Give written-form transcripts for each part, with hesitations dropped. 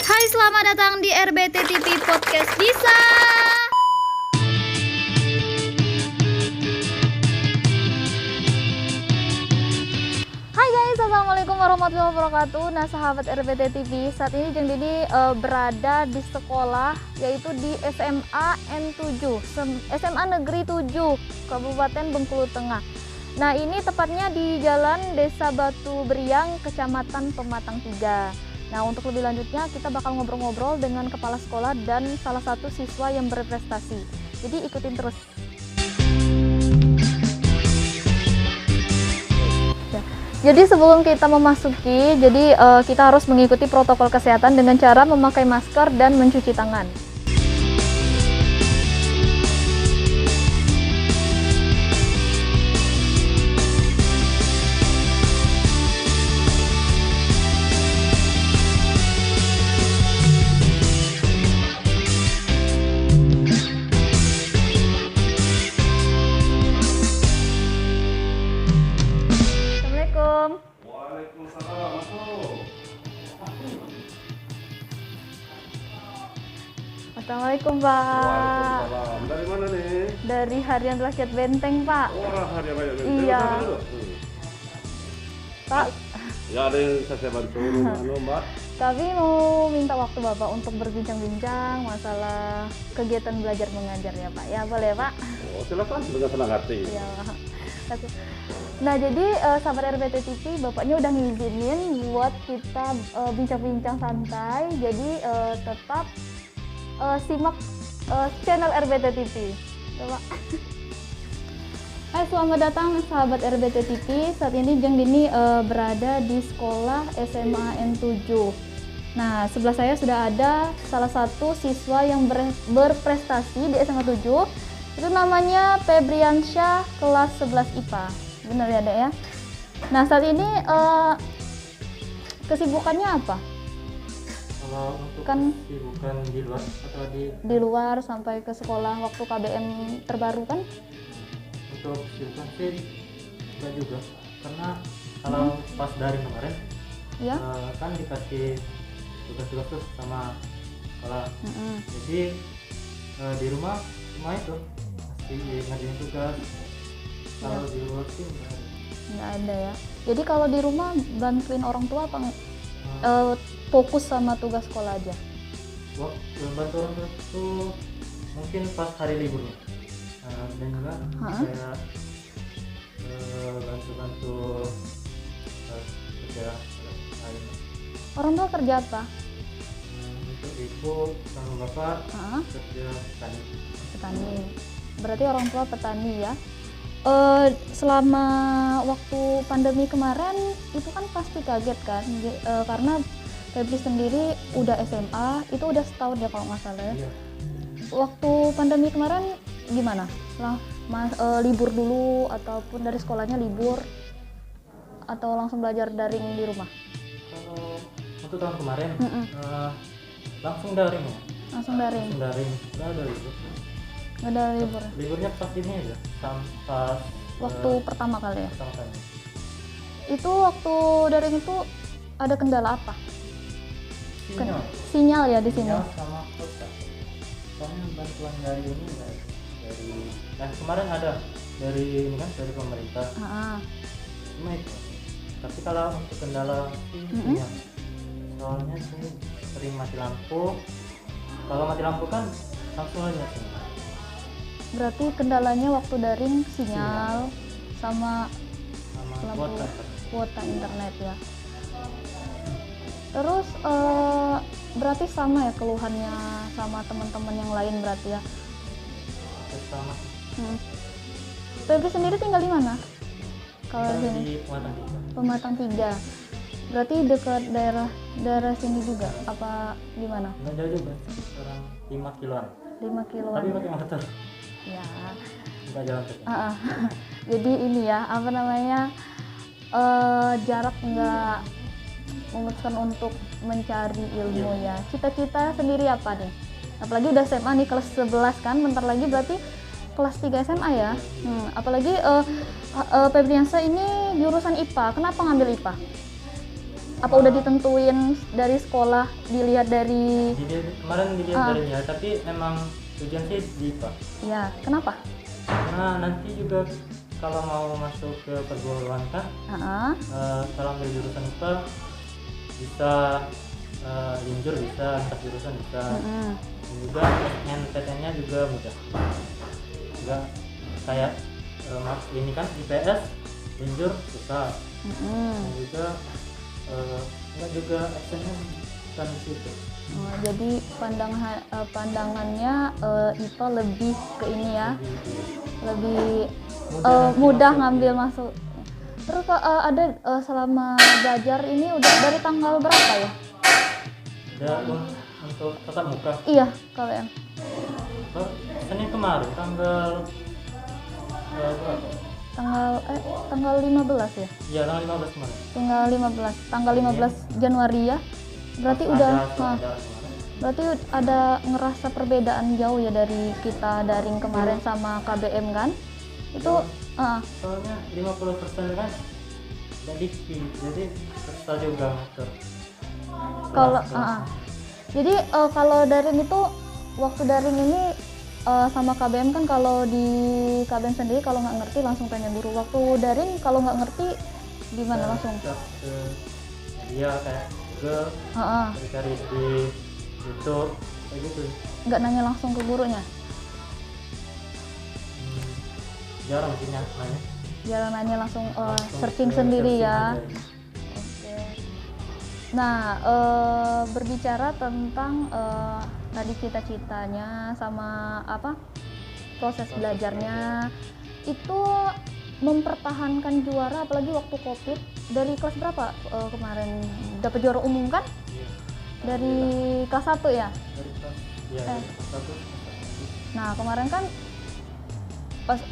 Hai, selamat datang di RBT TV Podcast Bisa. Hai guys, assalamualaikum warahmatullahi wabarakatuh. Nah, sahabat RBT TV, saat ini Jeng Didi berada di sekolah, yaitu di SMA N7, SMA Negeri 7, Kabupaten Bengkulu Tengah. Nah, ini tepatnya di Jalan Desa Batu Beriang, Kecamatan Pematang 3. Nah, untuk lebih lanjutnya kita bakal ngobrol-ngobrol dengan kepala sekolah dan salah satu siswa yang berprestasi. Jadi ikutin terus. Jadi sebelum kita memasuki, kita harus mengikuti protokol kesehatan dengan cara memakai masker dan mencuci tangan. Waalaikumsalam, masuk. Assalamualaikum Pak. Waalaikumsalam. Dari mana nih? Dari Harian Rakyat Benteng Pak. Wah, Harian Rakyat Benteng. Iya. Pak, Ya, ada yang saya bantu, Mbak. kami mau minta waktu Bapak untuk berbincang-bincang masalah kegiatan belajar mengajar ya Pak. Ya boleh Pak? Oh, silakan dengan senang hati. Iya. Nah, jadi sahabat RBT TV, Bapaknya udah ngizinin buat kita bincang-bincang santai. Jadi tetap simak channel RBT TV. Coba. Hai, selamat datang sahabat RBT TV. Saat ini Jeng Dini berada di sekolah SMA N7. Nah, sebelah saya sudah ada salah satu siswa yang berprestasi di SMA 7. Itu namanya Febriansyah, kelas 11 IPA. Benar ya, Dek ya? Nah, saat ini kesibukannya apa? Kalau untuk Kan kesibukan di luar atau di luar sampai ke sekolah waktu KBM terbaru kan? untuk kesibukan sih enggak juga, karena kalau pas dari kemarin Ya. kan dikasih tugas-tugas tuh sama sekolah. Mm-mm. Jadi di rumah cuma itu masih ngerjain tugas. Kalau di luar sih enggak ada. Nggak ada ya. Jadi kalau di rumah bantuin orang tua apa fokus sama tugas sekolah aja? Waktu bantu orang tua itu mungkin pas hari liburnya. Dan juga saya bantu-bantu kerja lain. Orang tua kerja apa? Untuk ibu sama bapak kerja petani. Petani. Berarti orang tua petani ya. Selama waktu pandemi kemarin itu kan pasti kaget kan, karena Febri sendiri udah SMA, itu udah setahun ya kalau nggak salah ya. Iya. Waktu pandemi kemarin gimana? Libur dulu ataupun dari sekolahnya libur atau langsung belajar daring di rumah? Kalau waktu tahun kemarin langsung daring ya. Langsung daring. Langsung daring. Nggak ada libur. Nggak ada libur. Liburnya pas ini aja, pas Waktu pertama kali ya. pertama kali. Itu waktu daring itu ada kendala apa? Sinyal. Sinyal ya di sini. Sinyal sama kota. Soalnya bantuan dari ini nggak ada. Kemarin ada dari ini kan dari pemerintah. Cuma itu. Tapi kalau untuk kendala sih sinyal. Soalnya sih sering mati lampu. Kalau mati lampu kan langsung aja sinyal. Berarti kendalanya waktu daring sinyal sama lampu kuota internet ya. Terus berarti sama ya keluhannya sama teman-teman yang lain berarti ya. Sama. Febri sendiri tinggal di mana? Kalau di sini Di Pematang Tiga. Pematang 3. Berarti dekat daerah sini juga apa gimana? Nggak jauh juga, sekarang 5 kiloan. 5 kiloan. Tapi pakai motor, Ya. nggak jalan kaki. Jadi ini ya, apa namanya? Jarak nggak memutuskan untuk mencari ilmu ya. Cita-cita sendiri apa nih? Apalagi udah SMA nih kelas 11 kan, bentar lagi berarti kelas 3 SMA ya. Apalagi Febriansyah ini jurusan IPA. Kenapa ngambil IPA? Apa udah ditentuin dari sekolah, dilihat dari Kemarin dilihat dari nilai, tapi emang tujuan sih di IPA. ya, kenapa? Karena nanti juga kalau mau masuk ke perguruan kan, kalau ambil jurusan IPA bisa linjur, bisa lintas jurusan bisa, dan juga SNPTN-nya juga mudah. Enggak kayak ini kan IPS linjur susah, dan juga enggak juga aksennya bukan di situ. Jadi pandangannya IPA lebih ke ini ya, lebih mudah ngambil masuk. Terus ada selama belajar ini udah dari tanggal berapa ya? Untuk tatap muka. Iya, kalau yang Senin kemarin tanggal berapa? Tanggal 15 ya? Iya, tanggal 15 kemarin. Tanggal 15 Januari ya. Berarti berarti ada ngerasa perbedaan jauh ya dari kita daring kemarin sama KBM kan? Itu soalnya 50% kan jadi susah juga ngatur. Jadi kalau daring itu, waktu daring ini sama KBM kan, kalau di KBM sendiri kalau nggak ngerti langsung tanya guru. Waktu daring kalau nggak ngerti gimana langsung? Iya, kayak Google, cari di YouTube kayak gitu. Nggak nanya langsung ke gurunya? Jarang sih nanya. Jarang nanya, langsung searching sendiri ya. Oke. Nah, berbicara tentang tadi cita-citanya sama proses belajarnya, itu mempertahankan juara, apalagi waktu COVID. Dari kelas berapa kemarin dapat juara umum kan? Iya. Dari kelas 1 ya? Dari kelas 1. Nah, kemarin kan pas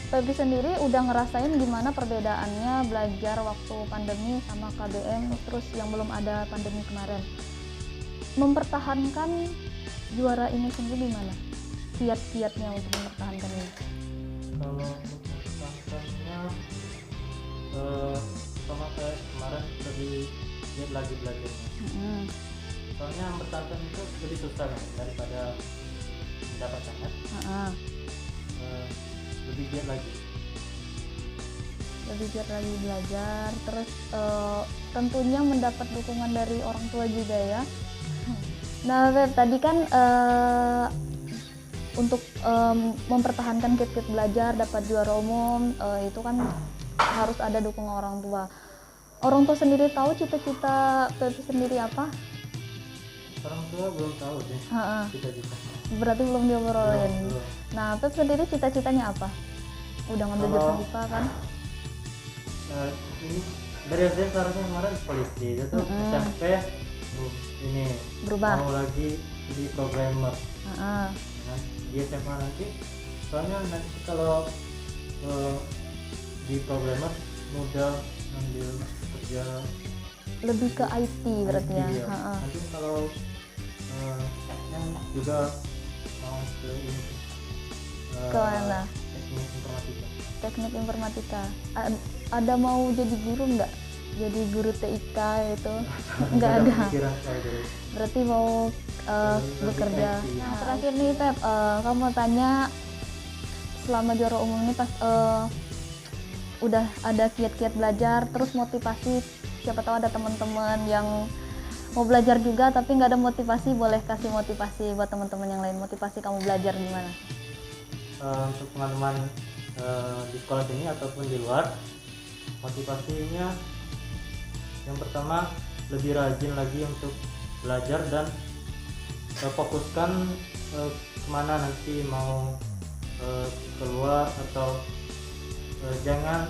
Febri sendiri udah ngerasain gimana perbedaannya belajar waktu pandemi sama KBM terus yang belum ada pandemi kemarin. Mempertahankan juara ini sendiri gimana? Kiat-kiatnya untuk mempertahankan ini? Kalau untuk mempertahankannya sama kayak kemarin lebih giat lagi belajarnya. Soalnya mempertahankan itu lebih susah kan daripada mendapatkannya. Lebih giat lagi belajar, terus tentunya mendapat dukungan dari orang tua juga ya. Nah, Feb, tadi kan untuk mempertahankan kiat-kiat belajar, dapat juara umum, itu kan harus ada dukungan orang tua. Orang tua sendiri tahu cita-cita Feb sendiri apa? Orang tua belum tahu deh cita-cita. Berarti belum diobrolin. Nah, Feb sendiri cita-citanya apa? Udah ngambil jurusan IPA kan? Ini dari SD seharusnya kemarin polisi, itu SMP ini berubah. Mau lagi jadi programmer. Nah, di SMA nanti, soalnya nanti kalau di programmer mudah ngambil kerja. Lebih ke IT berarti ya. Nanti kalau yang juga mau ke ini ke mana? Teknik informatika. Ada mau jadi guru nggak? Jadi guru TIK itu? Nggak ada. Berarti mau bekerja. Nah, terakhir nih Tep, kamu mau tanya, selama juara umum ini pas udah ada kiat-kiat belajar, terus motivasi, siapa tahu ada teman-teman yang mau belajar juga tapi nggak ada motivasi, boleh kasih motivasi buat teman-teman yang lain. Motivasi kamu belajar gimana? Untuk teman-teman di sekolah sini ataupun di luar, motivasinya yang pertama lebih rajin lagi untuk belajar dan fokuskan kemana nanti mau keluar, atau jangan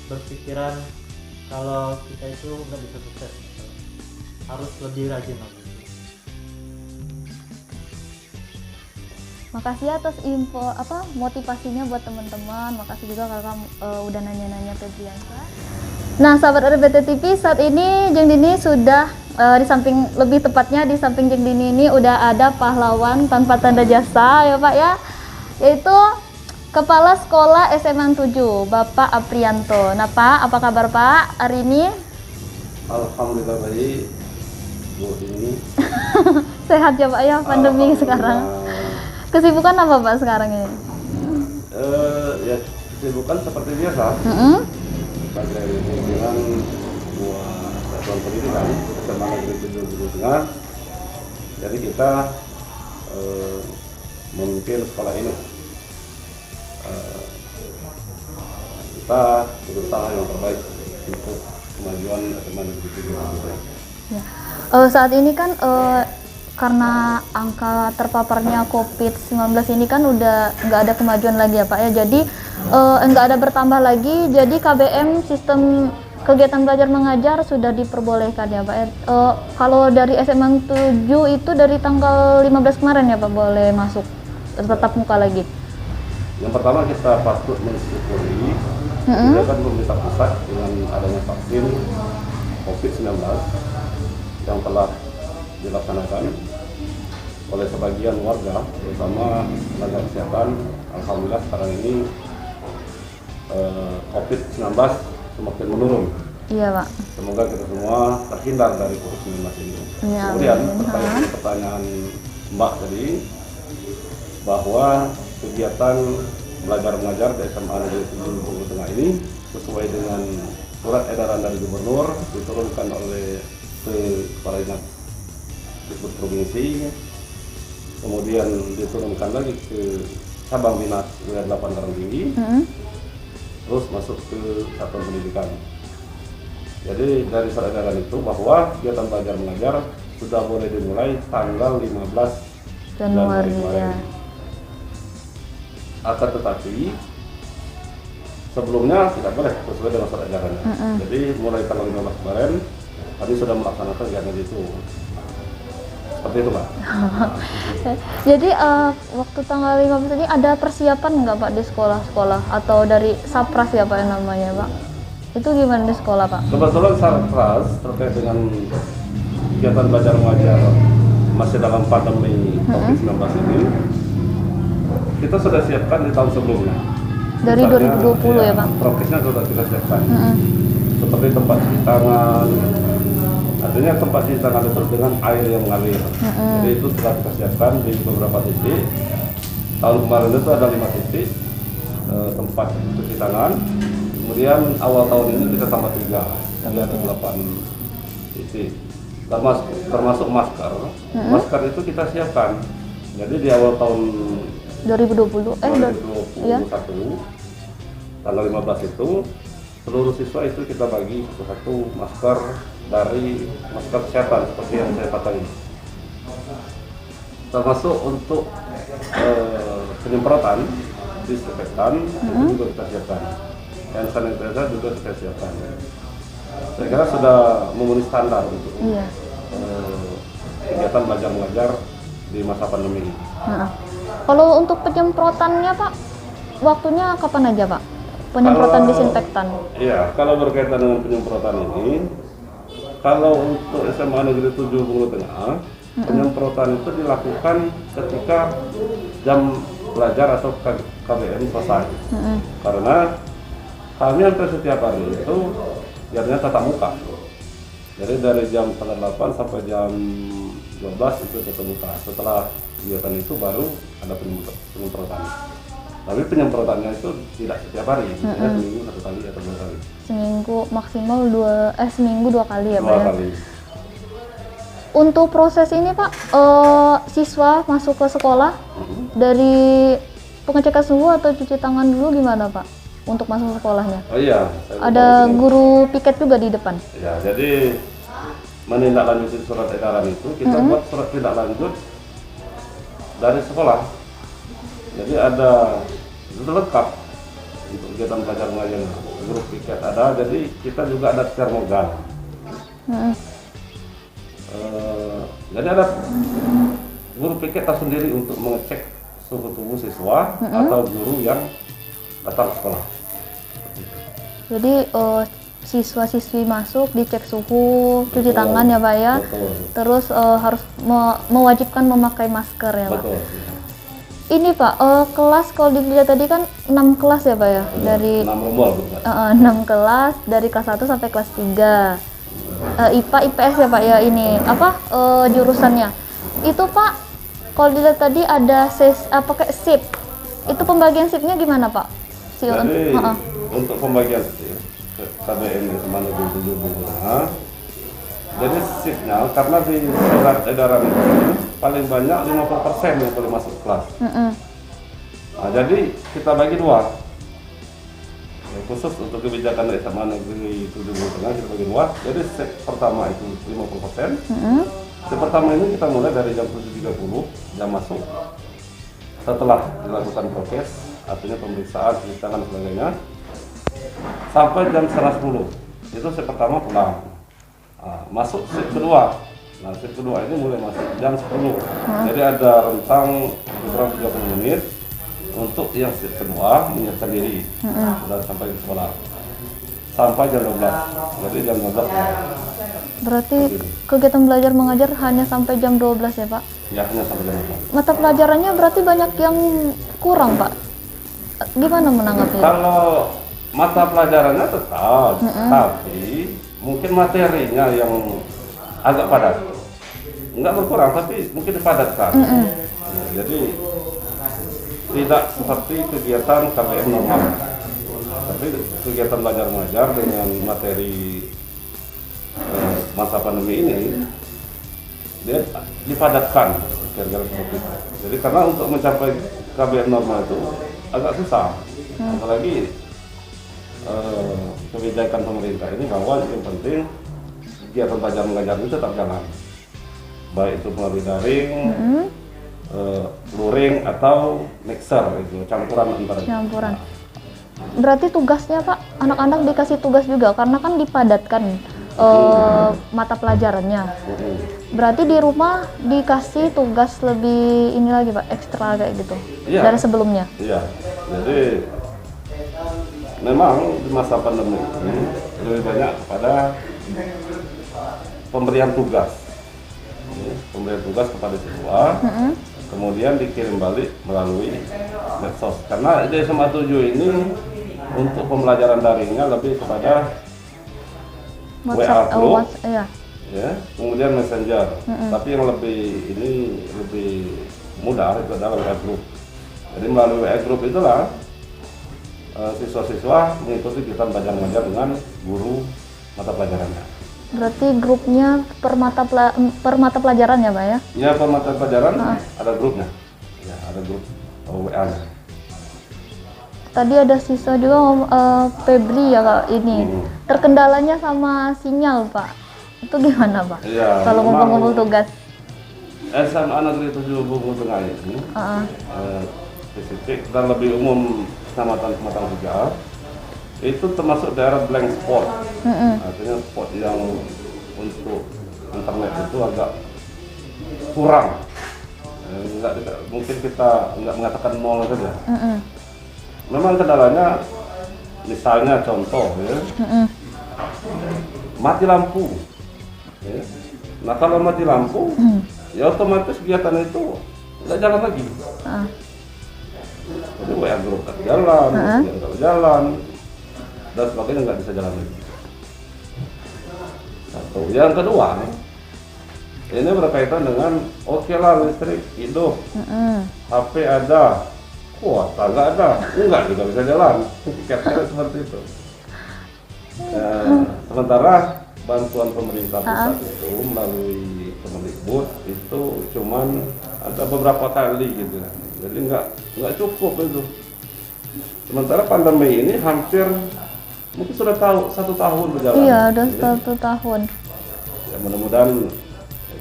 berpikiran kalau kita itu nggak bisa sukses. Harus lebih rajin lagi. Makasih atas info motivasinya buat teman-teman. Makasih juga kakak udah nanya-nanya Febriansa. Nah, sahabat RBT TV, saat ini Jeng Dini sudah di samping Jeng Dini ini udah ada pahlawan tanpa tanda jasa ya Pak ya, yaitu Kepala Sekolah SMA 7, Bapak Aprianto. Nah Pak, apa kabar Pak hari ini? Alhamdulillah baik. Bu ini. Sehat ya Pak ya, pandemi sekarang. Kesibukan apa Pak sekarang ini? Ya kesibukan seperti biasa. Sebagai pimpinan buat satuan pendidikan SMA Negeri 7 Bulu Tengah. Jadi kita memimpin sekolah ini. Kita berusaha yang terbaik untuk kemajuan SMA Negeri 7 Bulu Tengah. Ya. Saat ini kan karena angka terpaparnya COVID-19 ini kan udah nggak ada kemajuan lagi ya Pak ya. Jadi nggak ada bertambah lagi. Jadi KBM sistem kegiatan belajar mengajar sudah diperbolehkan ya Pak ya. Kalau dari SMA 7 itu dari tanggal 15 kemarin ya Pak boleh masuk tetap muka lagi. Yang pertama kita patut mensyukuri kebijakan pemerintah pusat dengan adanya vaksin COVID-19 yang telah dilaksanakan oleh sebagian warga, terutama tenaga kesehatan. Alhamdulillah sekarang ini COVID-19 semakin menurun. Iya Pak. Semoga kita semua terhindar dari COVID-19 ini. Ya, Kemudian terkait dengan pertanyaan Mbak tadi, bahwa kegiatan belajar mengajar di SMA Negeri 7 Bulu Tengah ini sesuai dengan surat edaran dari Gubernur diturunkan oleh Kepala Dinas Dikbud Provinsi, kemudian diturunkan lagi ke cabang dinas wilayah 8 Karang Tinggi, terus masuk ke satuan pendidikan. Jadi dari surat edaran itu bahwa kegiatan belajar mengajar sudah boleh dimulai tanggal 15 Januari kemarin. Akan tetapi sebelumnya tidak boleh sesuai dengan surat edarannya. Jadi mulai tanggal 15 kemarin kami sudah melaksanakan kegiatan itu. Seperti itu Pak. Jadi waktu tanggal 15 ini ada persiapan nggak Pak di sekolah-sekolah atau dari Sapras ya Pak yang namanya Pak? Itu gimana di sekolah Pak? Kebetulan Sapras terkait dengan kegiatan belajar mengajar masih dalam pandemi COVID-19 ini, kita sudah siapkan di tahun sebelumnya. Dari misalnya, 2020 ya Pak? Prokesnya sudah kita siapkan. Seperti tempat cuci tangan, artinya tempat cuci tangan itu dengan air yang mengalir. Jadi itu sudah kita siapkan di beberapa titik. Tahun kemarin itu ada 5 titik tempat cuci tangan. Kemudian awal tahun ini kita tambah 3, jadi ada 8 titik. Termasuk masker. Masker itu kita siapkan. Jadi di awal tahun 2021 ya. Tanggal 15 itu seluruh siswa itu kita bagi satu masker dari masker kesehatan seperti yang saya pakai ini. Termasuk untuk penyemprotan disinfektan itu juga kita siapkan. Hand sanitizer juga kita siapkan. Saya kira sudah memenuhi standar untuk kegiatan belajar mengajar di masa pandemi ini. Kalau untuk penyemprotannya Pak, waktunya kapan aja Pak? Penyemprotan disinfektan? Iya, kalau berkaitan dengan penyemprotan ini, kalau untuk SMA Negeri 7 Bulu Tengah, penyemprotan itu dilakukan ketika jam belajar atau KBM selesai. Karena kami hampir setiap hari itu biasanya tatap muka. Jadi dari jam setengah 8 sampai jam 12 itu tatap muka. Setelah kegiatan itu baru ada penyemprotan. Tapi penyemprotannya itu tidak setiap hari, seminggu 1 kali atau 2 kali. Seminggu maksimal seminggu 2 kali ya Pak? 2 kali. Untuk proses ini Pak, siswa masuk ke sekolah dari pengecekan suhu atau cuci tangan dulu gimana Pak? Untuk masuk sekolahnya? Oh iya. Ada guru piket juga di depan? Ya, jadi menindaklanjuti surat edaran itu kita buat surat tindak lanjut dari sekolah. Jadi ada itu lengkap untuk kegiatan belajar mengajar, guru piket ada, jadi kita juga ada termogan. Jadi ada guru piket tersendiri untuk mengecek suhu tubuh siswa atau guru yang datang ke sekolah. Jadi siswa-siswi masuk dicek suhu, cuci tangan ya Pak ya. Betul. Terus harus mewajibkan memakai masker ya Pak. Betul. ini Pak, kelas kalau dilihat tadi kan 6 kelas ya Pak ya, dari 6 rombol bukan? 6 kelas dari kelas 1 sampai kelas 3. IPA IPS ya Pak ya, ini apa jurusannya. Itu Pak, kalau dilihat tadi ada pakai shift. Itu pembagian shiftnya gimana Pak? Jadi untuk pembagian shift KBM SMA Negeri 7 Bungku Tengah, jadi shiftnya karena di surat edaran itu paling banyak 50% yang boleh masuk kelas. Nah, jadi kita bagi dua. Ya, khusus untuk kebijakan SMA Negeri 7 Bungku Tengah kita bagi dua. Jadi shift pertama itu 50%. Shift pertama ini kita mulai dari jam 7.30 jam masuk. Setelah dilakukan prokes, artinya pemeriksaan, cuci tangan dan sebagainya, sampai jam 10. Itu shift pertama pulang. Nah, masuk shift kedua. Nah, shift kedua ini mulai masuk jam 10. Jadi ada rentang kurang 30 menit untuk yang shift kedua menyiapkan diri dan sampai di sekolah. Sampai jam 12. Jadi jam 12. Berarti kegiatan belajar mengajar hanya sampai jam 12 ya Pak? Ya, hanya sampai jam 12. Mata pelajarannya berarti banyak yang kurang Pak? Gimana menanggapinya? Kalau mata pelajarannya tetap, tapi mungkin materinya yang agak padat. Enggak berkurang, tapi mungkin dipadatkan. Ya, jadi tidak seperti kegiatan KBM normal. Tapi kegiatan belajar mengajar dengan materi masa pandemi ini dia dipadatkan kira-kira seperti itu. Jadi karena untuk mencapai KBM normal itu agak susah, apalagi kebijakan pemerintah ini bahwa yang penting kegiatan belajar mengajar itu tetap jalan, baik itu melalui daring, luring atau mixer, itu campuran antara. Campuran. Berarti tugasnya Pak, anak-anak dikasih tugas juga karena kan dipadatkan mata pelajarannya. Berarti di rumah dikasih tugas lebih ini lagi Pak, ekstra kayak gitu dari sebelumnya. Iya. Jadi memang di masa pandemi ini lebih banyak kepada pemberian tugas. Pemberian tugas kepada siswa, kemudian dikirim balik melalui medsos. Karena di SMA 7 ini untuk pembelajaran daringnya lebih kepada WA group, ya, kemudian Messenger. Tapi yang lebih mudah itu adalah WA group. Jadi melalui WA group itulah siswa-siswa mengikuti kegiatan belajar mengajar dengan guru mata pelajarannya. Berarti grupnya per mata pelajaran ya Pak ya? Ya, per mata pelajaran ada grupnya. Ya, ada grup WA-nya. Tadi ada siswa juga Febri ya Kak ini. Terkendalanya sama sinyal Pak. Itu gimana Pak? Ya, kalau ngomong-ngomong tugas. SMA Negeri 7 Bungku Tengah ini spesifik dan lebih umum kecamatan Tiga itu termasuk daerah blank spot. Artinya spot yang untuk internet itu agak kurang. Mungkin kita nggak mengatakan nol saja. Memang kendalanya, misalnya contoh ya, mati lampu. Ya. Nah kalau mati lampu, ya otomatis kegiatan itu nggak jalan lagi. Jadi WA group nggak jalan, nggak jalan, dan sebagainya nggak bisa jalan lagi. Satu. Yang kedua, ini berkaitan dengan oke lah listrik hidup, HP ada, kuota nggak ada, enggak juga bisa jalan. Kira-kira seperti itu. Sementara bantuan pemerintah pusat itu melalui Kemendikbud itu cuman ada beberapa kali gitu, jadi nggak cukup itu. Sementara pandemi ini hampir mungkin sudah 1 tahun berjalan. Iya, udah 1 tahun. Ya mudah-mudahan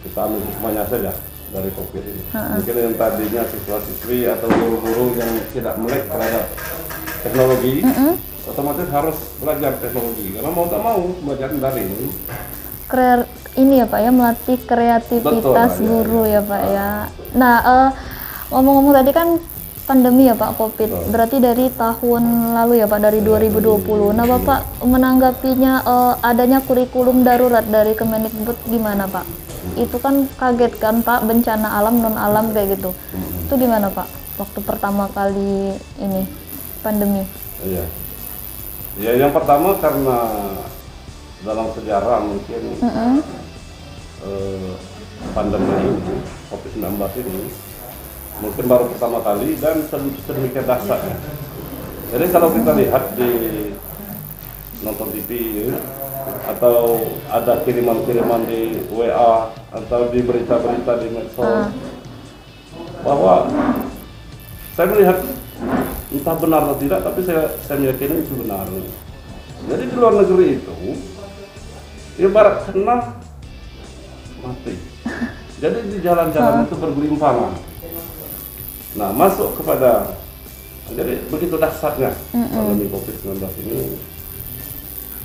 kita ambil hikmahnya saja dari COVID ini. Mungkin yang tadinya siswa-siswi atau guru-guru yang tidak melek terhadap teknologi, otomatis harus belajar teknologi karena mau tak mau belajar daring. Ini ya Pak ya, melatih kreativitas guru ya Pak ya. Nah ngomong-ngomong tadi kan pandemi ya Pak, COVID. Berarti dari tahun lalu ya Pak, dari 2020. Nah Bapak menanggapinya adanya kurikulum darurat dari Kemendikbud gimana Pak? Itu kan kaget kan Pak, bencana alam non alam kayak gitu. Itu gimana Pak? waktu pertama kali ini pandemi? Iya. Ya yang pertama karena dalam sejarah mungkin pandemi ini, COVID-19 ini mungkin baru pertama kali dan sedemikian dahsyatnya. Jadi kalau kita lihat di nonton TV ya, atau ada kiriman-kiriman di WA atau di berita-berita di medsos, bahwa saya melihat entah benar atau tidak, tapi saya meyakini itu benar. Jadi di luar negeri itu ibarat kena mati. Jadi di jalan-jalan itu bergelimpangan. Nah, masuk kepada, jadi begitu dahsyatnya pandemi COVID-19 ini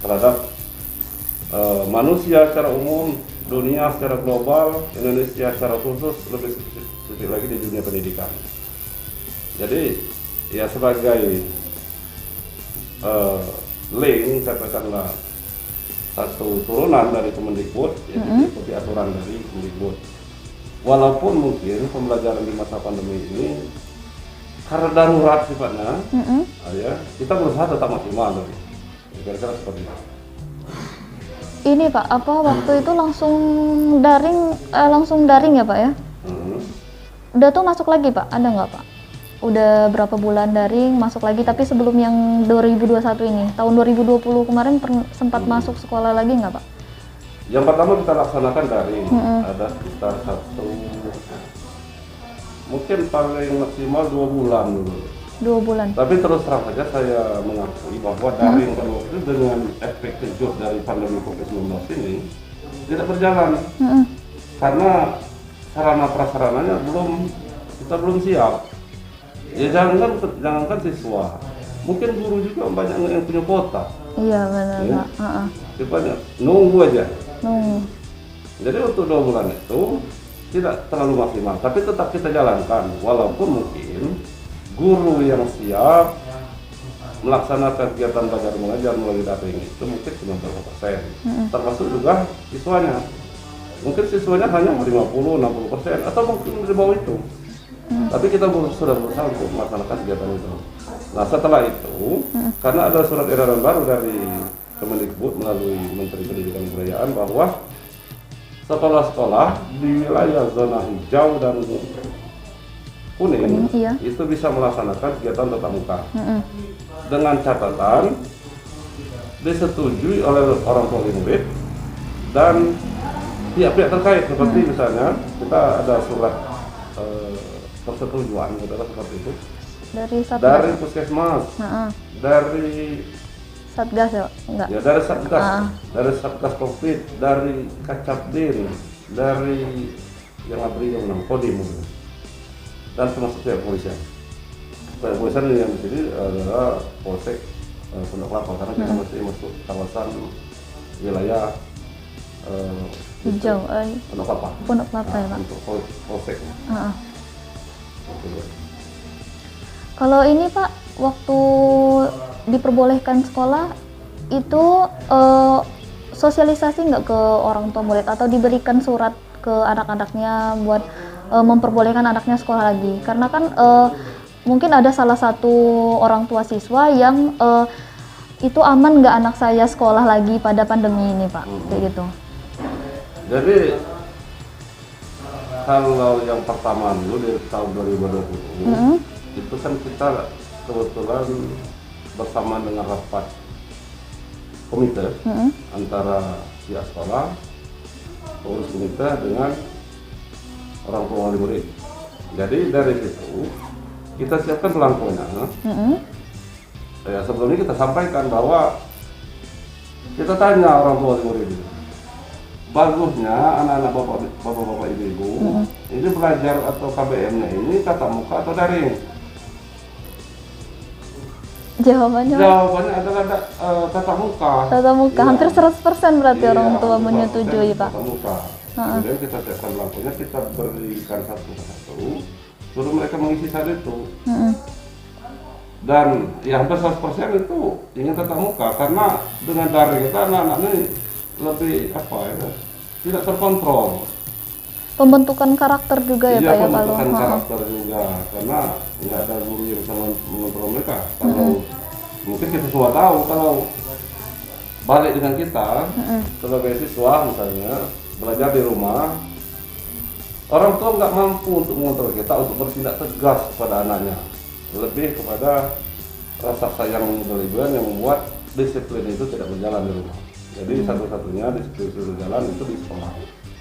terhadap manusia secara umum, dunia secara global, Indonesia secara khusus, lebih spesifik lagi di dunia pendidikan. Jadi ya sebagai link, katakanlah satu turunan dari Kemendikbud, yaitu ikuti aturan dari Kemendikbud. Walaupun mungkin pembelajaran di masa pandemi ini karena darurat sifatnya, ya, kita berusaha tetap maksimal. Kira-kira seperti itu. Ini Pak, apa waktu itu langsung daring ya Pak ya? Udah tuh masuk lagi Pak, ada nggak Pak? Udah berapa bulan daring, masuk lagi, tapi sebelum yang 2021 ini, tahun 2020 kemarin sempat masuk sekolah lagi nggak Pak? Yang pertama kita laksanakan daring, ada sekitar mungkin paling maksimal 2 bulan dulu. 2 bulan. Tapi terus terang saja saya mengakui bahwa daring itu dengan efek kejut dari pandemi COVID-19 ini tidak berjalan. Karena sarana prasarananya kita belum siap. Ya jangankan siswa, mungkin guru juga banyak yang punya kuota. Iya benar ya? Pak. Banyak nunggu aja. Jadi untuk 2 bulan itu tidak terlalu maksimal, tapi tetap kita jalankan. Walaupun mungkin guru yang siap melaksanakan kegiatan belajar mengajar melalui daring itu mungkin cuma berapa persen, termasuk juga siswanya. Mungkin siswanya hanya 50-60% atau mungkin di bawah itu. Tapi kita sudah berusaha untuk melaksanakan kegiatan itu. Nah setelah itu, karena ada surat edaran baru dari Kemendikbud melalui Menteri Pendidikan dan Kebudayaan bahwa sekolah-sekolah di wilayah zona hijau dan kuning itu bisa melaksanakan kegiatan tatap muka dengan catatan disetujui oleh orang tua murid dan pihak-pihak terkait, seperti misalnya kita ada surat persetujuan seperti itu dari puskesmas, dari Satgas ya? Enggak. Ya dari Satgas, dari Satgas COVID, dari Kacapdin, dari yang abri yang Kodim, dan termasuk pihak kepolisian. Pihak kepolisian yang di sini adalah Polsek Pondok Kelapa, karena kita masih masuk kawasan wilayah hijau. Pondok Kelapa ya Pak. Untuk Polsek. Kalau ini Pak, waktu diperbolehkan sekolah itu sosialisasi nggak ke orang tua murid atau diberikan surat ke anak-anaknya buat memperbolehkan anaknya sekolah lagi? Karena kan mungkin ada salah satu orang tua siswa yang itu aman nggak anak saya sekolah lagi pada pandemi ini Pak, kayak gitu. Jadi kalau yang pertama dulu di tahun 2020 itu kan kita kebetulan bersama dengan rapat komite antara pihak sekolah, pengurus komite dengan orang tua wali murid. Jadi dari situ kita siapkan belangkonya. Ya, sebelumnya kita sampaikan bahwa kita tanya orang tua wali murid itu, bagusnya anak-anak bapak-bapak ibu-ibu ini belajar atau KBM-nya ini tatap muka atau daring? Jawabannya adalah tatap muka. Tatap muka, ya. Hampir 100% berarti orang tua menyetujui Pak. Tatap muka. Kemudian kita siapkan belangkonya, kita berikan satu-satu, suruh mereka mengisi saat itu. Dan ya hampir 100% itu ingin tatap muka, karena dengan daring kita anak-anak ini lebih tidak terkontrol. pembentukan karakter juga ya Iya, Pak ya kalau. pembentukan karakter juga, karena nggak ada guru yang bisa mengontrol mereka. Kalau mungkin kita semua tahu kalau balik dengan kita sebagai siswa misalnya belajar di rumah, orang tua nggak mampu untuk mengontrol kita untuk bertindak tegas kepada anaknya, lebih kepada rasa sayang berlebihan yang membuat disiplin itu tidak berjalan di rumah. Jadi satu-satunya disiplin itu berjalan itu di sekolah.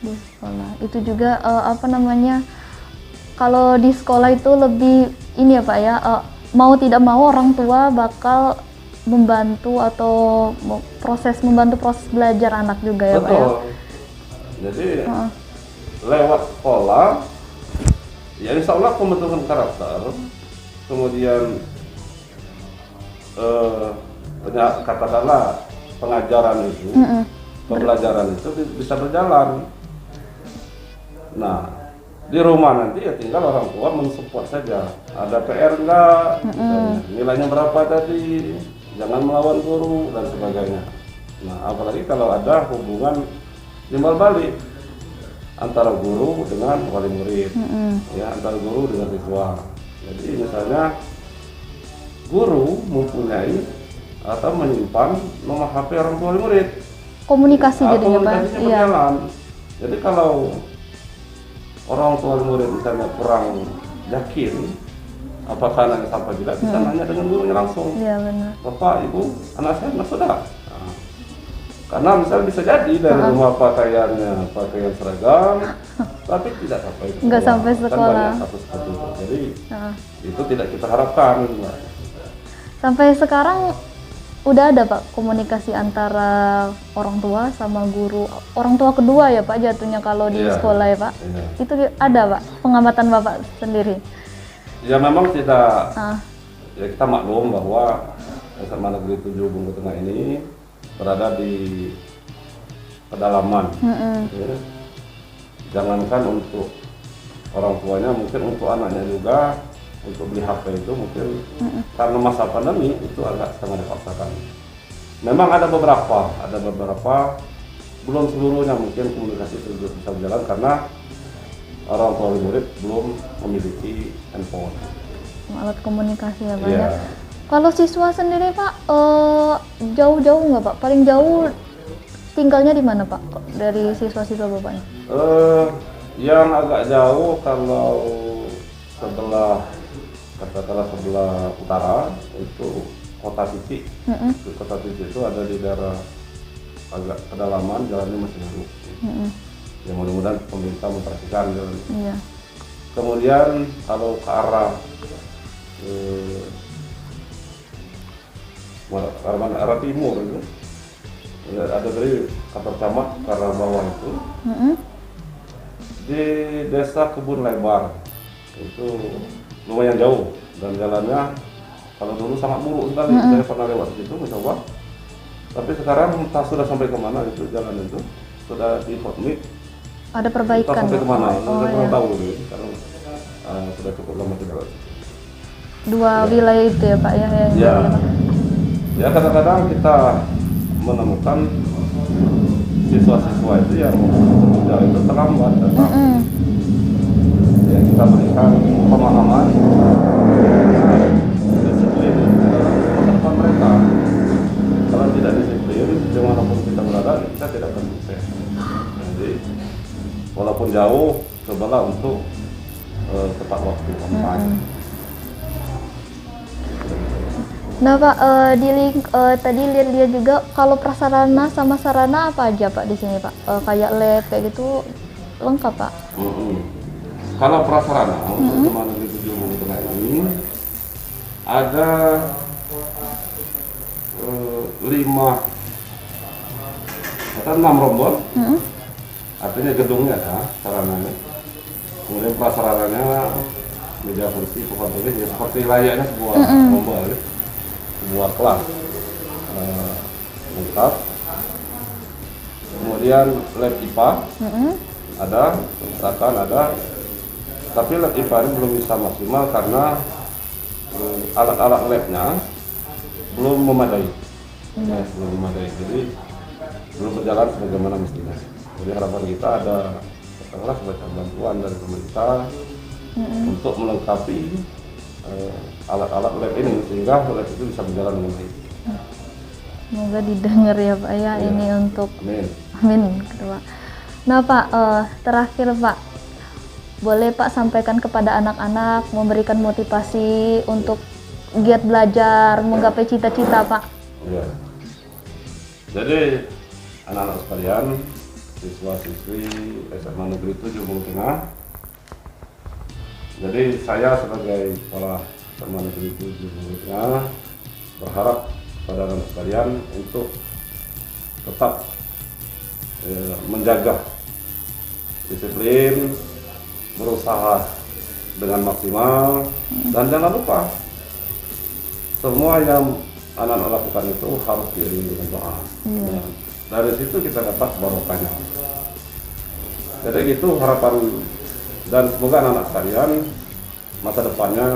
Di sekolah itu juga apa namanya, kalau di sekolah itu lebih ini ya Pak ya, mau tidak mau orang tua bakal membantu atau membantu proses belajar anak juga ya Pak ya. Betul. Jadi lewat sekolah ya insya Allah pembentukan karakter, kemudian katakanlah pengajaran itu, pembelajaran itu bisa berjalan. Nah, di rumah nanti ya tinggal orang tua mensupport saja. Ada PR enggak? Misalnya, nilainya berapa tadi? Jangan melawan guru dan sebagainya. Nah, apalagi kalau ada hubungan timbal balik antara guru dengan wali murid, ya antara guru dengan siswa. Jadi misalnya guru mempunyai atau menyimpan nomor HP orang tua wali murid. Komunikasi jadinya Pak. Komunikasinya berjalan. Jadi kalau orang tua murid misalnya kurang yakin apakah anaknya sampai tidak, bisa nanya dengan gurunya langsung. Iya benar. Bapak, Ibu, anak saya masuk sudah. Nah, karena misalnya bisa jadi dari rumah pakaiannya pakaian seragam, tapi tidak sampai sekolah. Nggak sampai Kan sekolah. banyak kasus seperti itu. Jadi itu tidak kita harapkan, Mbak. Sampai sekarang udah ada Pak komunikasi antara orang tua sama guru, orang tua kedua ya Pak jatuhnya kalau di Iya, sekolah ya Pak. iya. Itu ada Pak pengamatan Bapak sendiri. Ya memang tidak, ya kita maklum bahwa SMA Negeri 7 Bungku Tengah ini berada di pedalaman. Ya. Jangankan untuk orang tuanya, mungkin untuk anaknya juga, untuk beli HP itu mungkin karena masa pandemi itu agak sangat dipaksakan. Memang ada beberapa, belum seluruhnya mungkin komunikasi itu bisa berjalan karena orang tua murid belum memiliki handphone. Alat komunikasi ya Pak Iya. ya. Kalau siswa sendiri Pak, jauh-jauh nggak Pak? Paling jauh tinggalnya di mana Pak dari siswa-siswa Bapaknya? Yang agak jauh kalau katakanlah sebelah utara itu Kota Titik. Kota Titik itu ada di daerah agak pedalaman, jalannya masih buruk. Ya mudah-mudahan pemerintah memperhatikan jalan itu. Iya. Kemudian kalau ke arah arah timur itu ya, ada dari kantor camat ke arah bawah itu di desa Kebun Lebar itu lumayan jauh dan jalannya kalau dulu sangat buruk sekali. Saya pernah lewat di situ mencoba, tapi sekarang entah sudah sampai kemana itu jalan itu, sudah di hotmix. Ada Entah perbaikan. sampai kemana, Pak? saya iya. kurang tahu dulu karena sudah cukup lama tidak lewat. Dua wilayah itu ya Pak ya. Ya, ya kadang-kadang kita menemukan siswa-siswa itu yang sudah itu terlambat datang. Ya, kita berikan pemahaman disiplin dalam mereka. Kalau tidak disiplin, dimanapun kita berada, kita tidak akan sukses. Jadi, walaupun jauh, cobalah untuk tepat waktu on time. Nah Pak, di link tadi lihat juga kalau prasarana sama sarana apa aja Pak di sini Pak? Kayak lab kayak gitu lengkap Pak? Kalau prasarana untuk SMA Negeri 7 Bungku Tengah ini ada 5 atau 6 rombol. Artinya gedungnya ada sarananya. Kemudian prasarananya meja kursi, papan tulis, ya seperti layaknya sebuah rombol, ya. Sebuah kelas lengkap. Kemudian lab IPA ada, perpustakaan ada, tapi lab IPA ini belum bisa maksimal karena alat-alat labnya belum memadai. Ya, belum memadai, jadi belum berjalan sebagaimana mestinya. Jadi harapan kita ada katakanlah semacam bantuan dari pemerintah untuk melengkapi alat-alat lab ini sehingga lab itu bisa berjalan dengan baik. Semoga didengar ya Pak ya, ini untuk Amin. amin gitu, Pak. Nah Pak, terakhir Pak, boleh Pak sampaikan kepada anak-anak, memberikan motivasi untuk giat belajar, menggapai cita-cita Pak. Ya. Jadi anak-anak sekalian, siswa-siswi SMA Negeri 7 Bulu Tengah. Jadi saya sebagai kepala SMA Negeri 7 Bulu Tengah berharap pada anak sekalian untuk tetap menjaga disiplin, berusaha dengan maksimal, dan jangan lupa semua yang anak-anak lakukan itu harus diiringi dengan doa. Nah, dari situ kita dapat barokahnya. Jadi itu harapan, dan semoga anak-anak sekalian masa depannya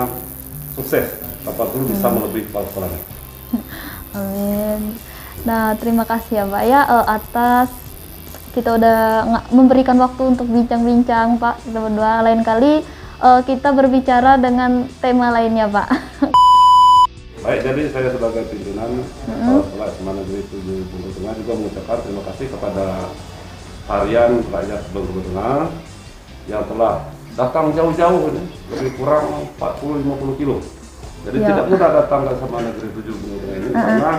sukses, apapun bisa melebihi kepala sekolahnya. Amin. Nah, terima kasih ya Pak ya atas kita udah memberikan waktu untuk bincang-bincang Pak kita berdua. Lain kali kita berbicara dengan tema lainnya Pak. Baik, jadi saya sebagai pimpinan Kepala Sekolah SMA Negeri 7 Bulu Tengah juga mengucapkan terima kasih kepada harian rakyat Bulu Tengah yang telah datang jauh-jauh ini, lebih kurang 40-50 kilo. Jadi tidak mudah datang ke SMA Negeri 7 Bulu Tengah ini karena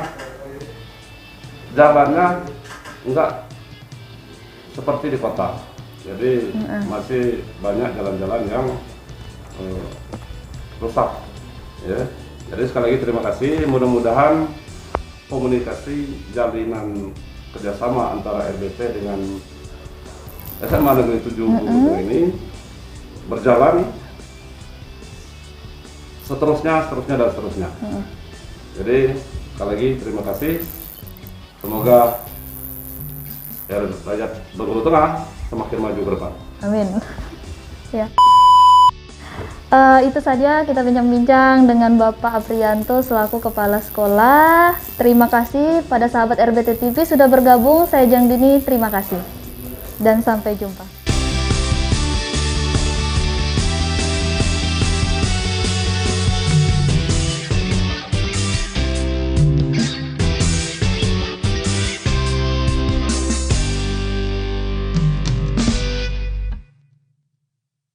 jalannya enggak seperti di kota. Jadi masih banyak jalan-jalan yang rusak. Ya. Jadi sekali lagi terima kasih. Mudah-mudahan komunikasi jalinan kerjasama antara RBT dengan SMA Negeri 7 Bulu Tengah ini berjalan seterusnya dan seterusnya. Jadi sekali lagi terima kasih. Semoga rakyat Bulu Tengah semakin maju ke depan. Amin. Ya. Itu saja kita bincang-bincang dengan Bapak Aprianto selaku Kepala Sekolah. Terima kasih pada sahabat RBT TV sudah bergabung. Saya Jang Dini, terima kasih. Dan sampai jumpa.